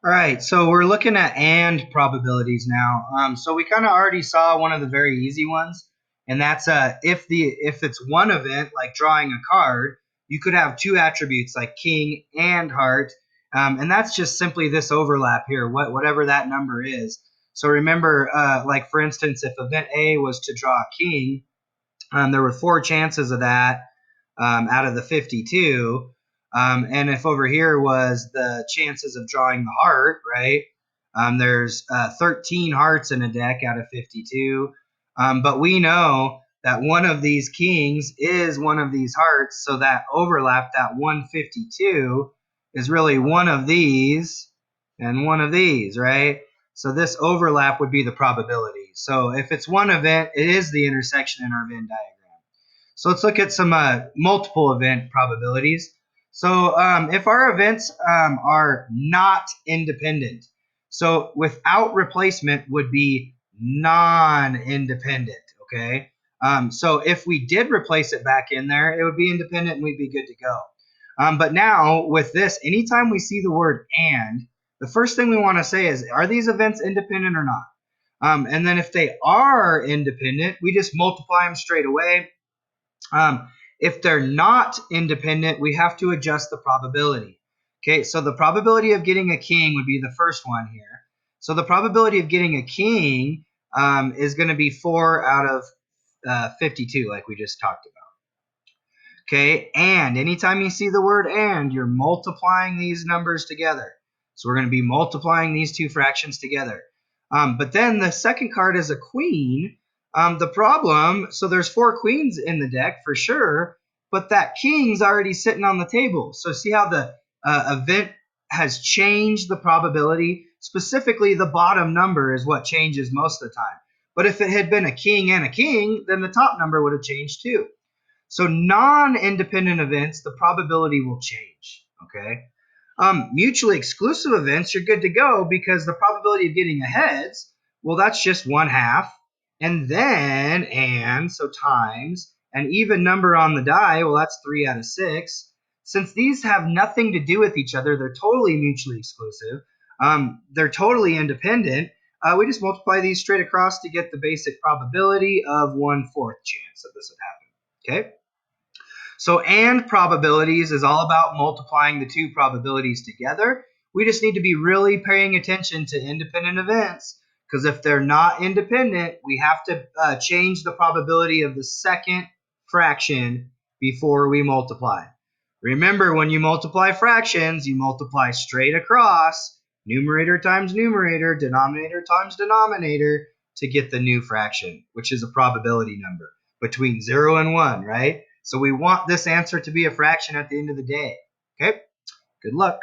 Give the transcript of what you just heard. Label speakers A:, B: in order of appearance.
A: All right, so we're looking at and probabilities now. So we kind of already saw one of the very easy ones, and that's if it's one event like drawing a card, you could have two attributes like king and heart, and that's just simply this overlap here, whatever that number is. So remember, like for instance, if event A was to draw a king, there were four chances of that out of the 52. And if over here was the chances of drawing the heart, right? There's 13 hearts in a deck out of 52. But we know that one of these kings is one of these hearts. So that overlap, that 152, is really one of these and one of these, right? So this overlap would be the probability. So if it's one event, it is the intersection in our Venn diagram. So let's look at some multiple event probabilities. So if our events are not independent, so without replacement would be non-independent, okay? So if we did replace it back in there, it would be independent and we'd be good to go. But now with this, anytime we see the word and, the first thing we want to say is, are these events independent or not? And then if they are independent, we just multiply them straight away. If they're not independent, we have to adjust the probability. Okay, so the probability of getting a king would be the first one here. So the probability of getting a king is going to be 4 out of 52, like we just talked about. Okay, and anytime you see the word and, you're multiplying these numbers together. So we're going to be multiplying these two fractions together. But then the second card is a queen. The problem, so there's 4 queens in the deck for sure, but that king's already sitting on the table. So see how the event has changed the probability? Specifically, the bottom number is what changes most of the time. But if it had been a king and a king, then the top number would have changed too. So non-independent events, the probability will change, okay? Mutually exclusive events, you're good to go because the probability of getting a heads, well, that's just 1/2. And then, so times, an even number on the die, well, that's 3 out of 6. Since these have nothing to do with each other, they're totally mutually exclusive. They're totally independent. We just multiply these straight across to get the basic probability of 1/4 chance that this would happen, okay? So and probabilities is all about multiplying the two probabilities together. We just need to be really paying attention to independent events because if they're not independent, we have to change the probability of the second fraction before we multiply. Remember, when you multiply fractions, you multiply straight across, numerator times numerator, denominator times denominator, to get the new fraction, which is a probability number between 0 and 1, right? So we want this answer to be a fraction at the end of the day. Okay, good luck.